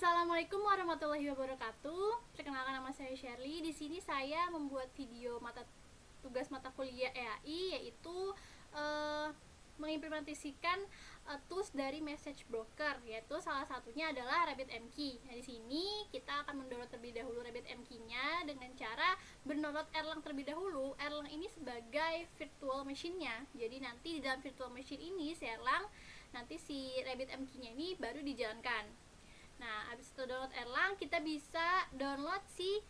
Assalamualaikum warahmatullahi wabarakatuh. Perkenalkan, nama saya Shirley. Di sini saya membuat video tugas mata kuliah EAI, yaitu mengimplementasikan tools dari message broker, yaitu salah satunya adalah RabbitMQ. Nah, di sini kita akan mendownload terlebih dahulu RabbitMQ-nya dengan cara mendownload Erlang terlebih dahulu. Erlang ini sebagai virtual machine-nya. Jadi nanti di dalam virtual machine ini si Erlang, nanti si RabbitMQ-nya ini baru dijalankan. Nah, habis itu download Erlang, kita bisa download si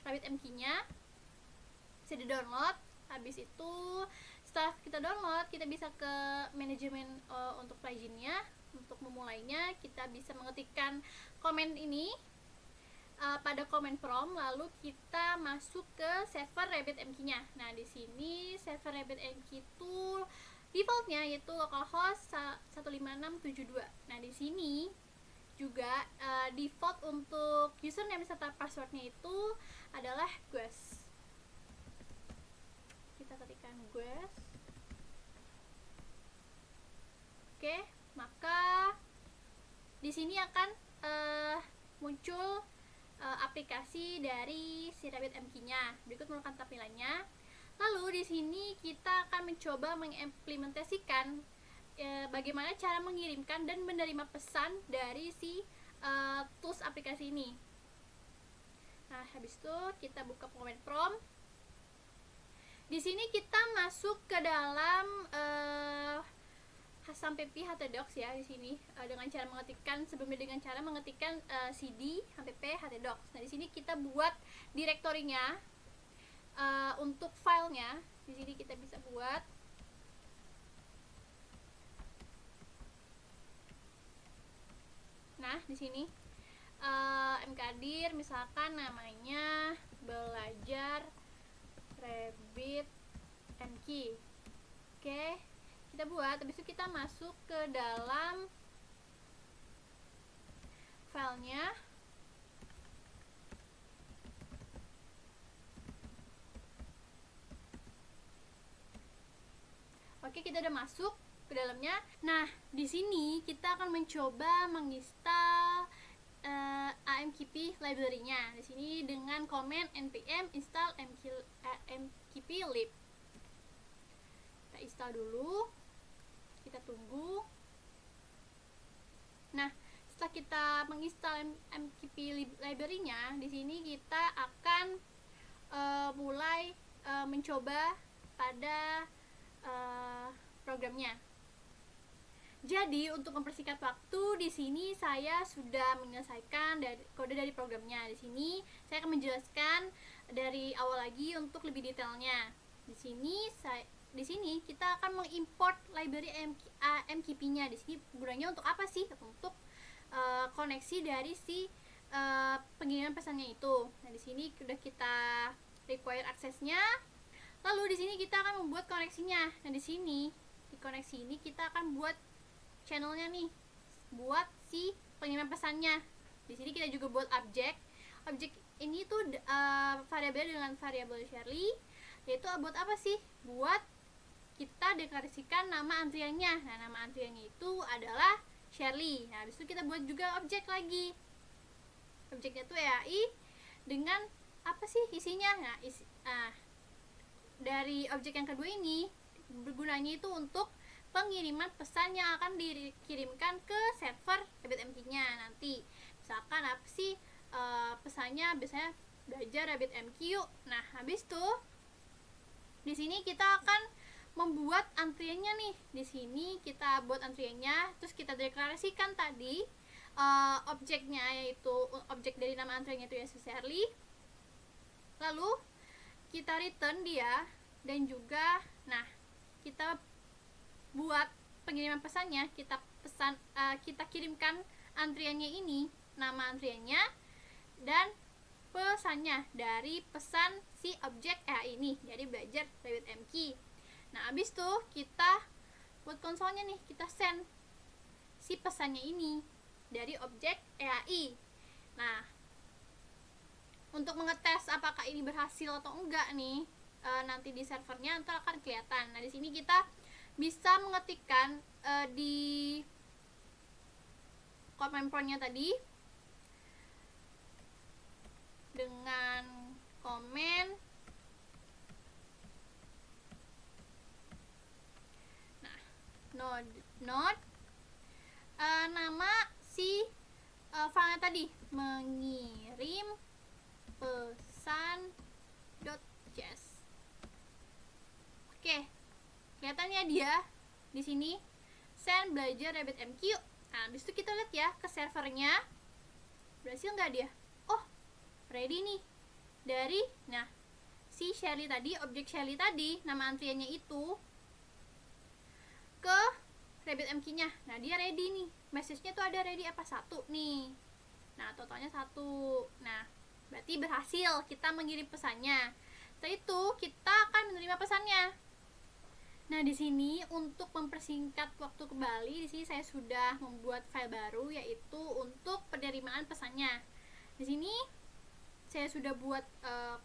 RabbitMQ-nya. Bisa di-download. Habis itu setelah kita download, kita bisa ke manajemen untuk plugin-nya. Untuk memulainya, kita bisa mengetikkan komen ini pada comment prompt, lalu kita masuk ke server RabbitMQ-nya. Nah, di sini server RabbitMQ itu defaultnya yaitu localhost 15672. Nah, di sini juga default untuk username serta passwordnya itu adalah guest. Kita ketikkan guest. Oke, maka di sini akan muncul aplikasi dari si RabbitMQ-nya. Berikut merupakan tampilannya. Lalu di sini kita akan mencoba mengimplementasikan bagaimana cara mengirimkan dan menerima pesan dari si tools aplikasi ini. Nah, habis itu kita buka comment prompt. Di sini kita masuk ke dalam HASM-PP htdocs ya, di sini dengan cara mengetikkan cd hpp htdocs. Nah, di sini kita buat direktorinya untuk filenya. Di sini kita bisa buat di sini mkdir, misalkan namanya belajar RabbitMQ. Oke, kita buat. Habis itu kita masuk ke dalam filenya. Oke, kita udah masuk ke dalamnya. Nah, di sini kita akan mencoba menginstal AMQP library-nya. Di sini dengan command npm install AMQP lib. Kita install dulu. Kita tunggu. Nah, setelah kita menginstal AMQP library-nya, di sini kita akan mulai mencoba pada programnya. Jadi untuk mempersingkat waktu, di sini saya sudah menyelesaikan kode dari programnya. Di sini saya akan menjelaskan dari awal lagi untuk lebih detailnya. Di sini kita akan mengimport library AMQP-nya. Di sini gunanya untuk apa sih? Untuk koneksi dari si pengiriman pesannya itu. Nah, di sini sudah kita require aksesnya. Lalu di sini kita akan membuat koneksinya. Nah, di sini di koneksi ini kita akan buat channelnya nih, buat si pengiriman pesannya. Di sini kita juga buat objek. Objek ini tuh variabel dengan variabel Shirley, yaitu buat apa sih? Buat kita deklarasikan nama antriannya. Nah, nama antriannya itu adalah Shirley. Nah, habis itu kita buat juga objek lagi. Objeknya tuh EAI dengan apa sih isinya? Nah, dari objek yang kedua ini bergunanya itu untuk pengiriman pesan yang akan dikirimkan ke server RabbitMQ-nya nanti. Misalkan apa sih pesannya, biasanya belajar RabbitMQ. Nah, habis itu di sini kita akan membuat antriannya nih. Di sini kita buat antriannya, terus kita deklarasikan tadi objeknya, yaitu objek dari nama antriannya itu ya Shirley. Lalu kita return dia, dan juga kita buat pengiriman pesannya, kita kirimkan antriannya ini, nama antriannya dan pesannya dari pesan si objek ini, jadi belajar RabbitMQ. Nah, habis itu kita buat konsolnya nih, kita send si pesannya ini dari objek EAI. Nah, untuk mengetes apakah ini berhasil atau enggak nih, nanti di servernya ntar akan kelihatan. Nah, di sini kita bisa mengetikkan di Komenpronya tadi dengan komen node nama si filenya tadi, mengirim pesan .js. Oke, kelihatannya dia di sini send belajar RabbitMQ. Nah, habis itu kita lihat ya ke servernya, berhasil nggak dia? Oh, ready nih dari si Shelly tadi, objek Shelly tadi, nama antriannya itu ke RabbitMQ-nya. Nah, dia ready nih. Message-nya tuh ada ready apa? 1 nih. Nah, totalnya 1. Nah, berarti berhasil kita mengirim pesannya. Setelah itu, kita akan menerima pesannya. Nah, di sini untuk mempersingkat waktu kembali, di sini saya sudah membuat file baru yaitu untuk penerimaan pesannya. Di sini saya sudah buat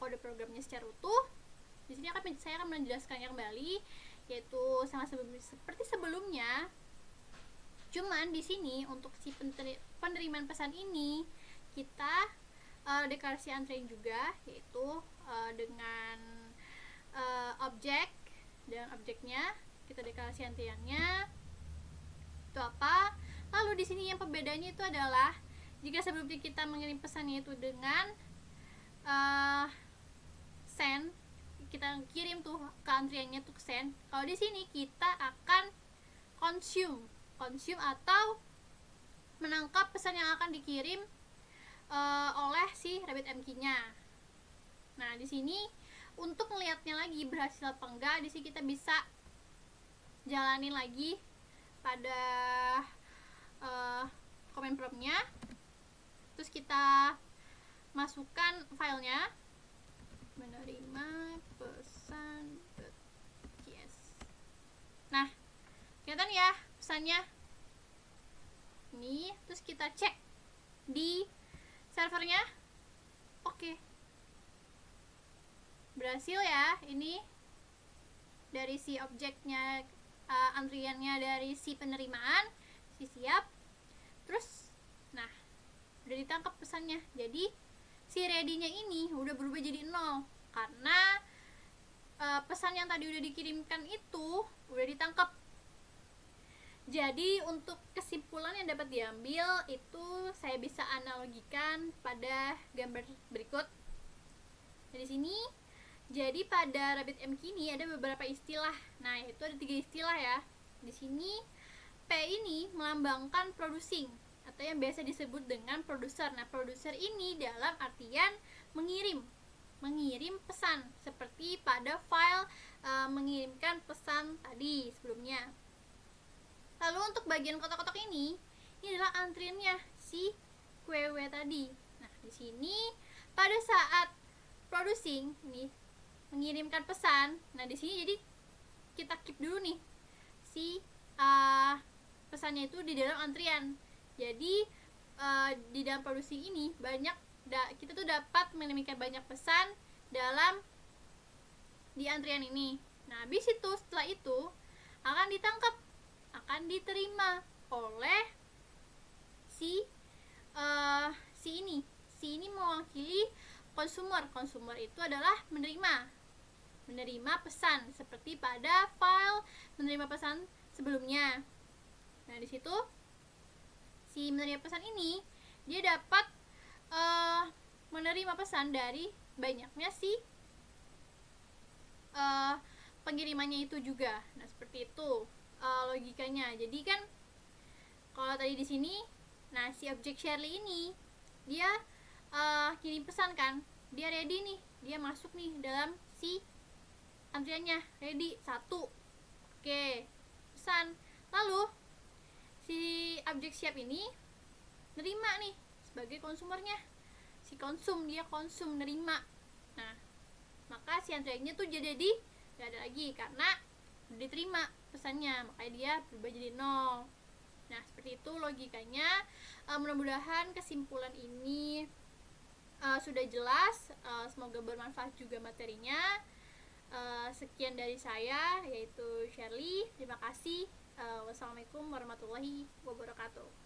kode programnya secara utuh. Di sini saya akan menjelaskannya kembali, yaitu sama seperti sebelumnya. Cuman di sini untuk si penerimaan pesan ini kita deklarasi antrian juga, yaitu dengan objek dan objeknya kita deklarasi antriannya itu apa. Lalu di sini yang pembedanya itu adalah jika sebelumnya kita mengirim pesannya itu dengan send, kita kirim tuh ke antriannya tuh send. Kalau di sini kita akan consume atau menangkap pesan yang akan dikirim oleh si RabbitMQ-nya. Nah, di sini untuk melihatnya lagi berhasil apa enggak, di sini kita bisa jalanin lagi pada comment prompt-nya. Terus kita masukkan filenya, menerima pesan .js. Nah, kelihatan ya pesannya ini. Terus kita cek di servernya. Oke, berhasil ya. Ini dari si objeknya, antriannya dari si penerimaan, si siap. Terus nah, udah ditangkap pesannya. Jadi si ready-nya ini udah berubah jadi 0 karena pesan yang tadi udah dikirimkan itu udah ditangkap. Jadi untuk kesimpulan yang dapat diambil itu saya bisa analogikan pada gambar berikut. Nah, di sini jadi pada RabbitMQ ini ada beberapa istilah. Nah, itu ada 3 istilah ya. Di sini P ini melambangkan producing atau yang biasa disebut dengan produser. Nah, produser ini dalam artian mengirim pesan seperti pada file mengirimkan pesan tadi sebelumnya. Lalu untuk bagian kotak-kotak ini adalah antriannya si QW tadi. Nah, di sini pada saat producing ini mengirimkan pesan. Nah, di sini jadi kita keep dulu nih si pesannya itu di dalam antrian. Jadi di dalam produksi ini kita tuh dapat mengirimkan banyak pesan dalam di antrian ini. Nah, habis itu setelah itu akan ditangkap, akan diterima oleh si ini mewakili consumer. Consumer itu adalah menerima pesan seperti pada file menerima pesan sebelumnya. Nah, di situ si menerima pesan ini dia dapat menerima pesan dari banyaknya si pengirimannya itu juga. Nah, seperti itu logikanya. Jadi kan kalau tadi di sini, nah si objek Shirley ini dia kirim pesan kan, dia ready nih, dia masuk nih dalam si antriannya, ready 1. Oke, pesan. Lalu si objek siap ini nerima nih sebagai konsumernya, si dia konsum nerima. Nah, maka si antriannya tuh jadi gak ada lagi karena diterima pesannya, makanya dia berubah jadi 0. Nah, seperti itu logikanya. Mudah-mudahan kesimpulan ini sudah jelas. Semoga bermanfaat juga materinya. Sekian dari saya, yaitu Shirley. Terima kasih. Wassalamualaikum warahmatullahi wabarakatuh.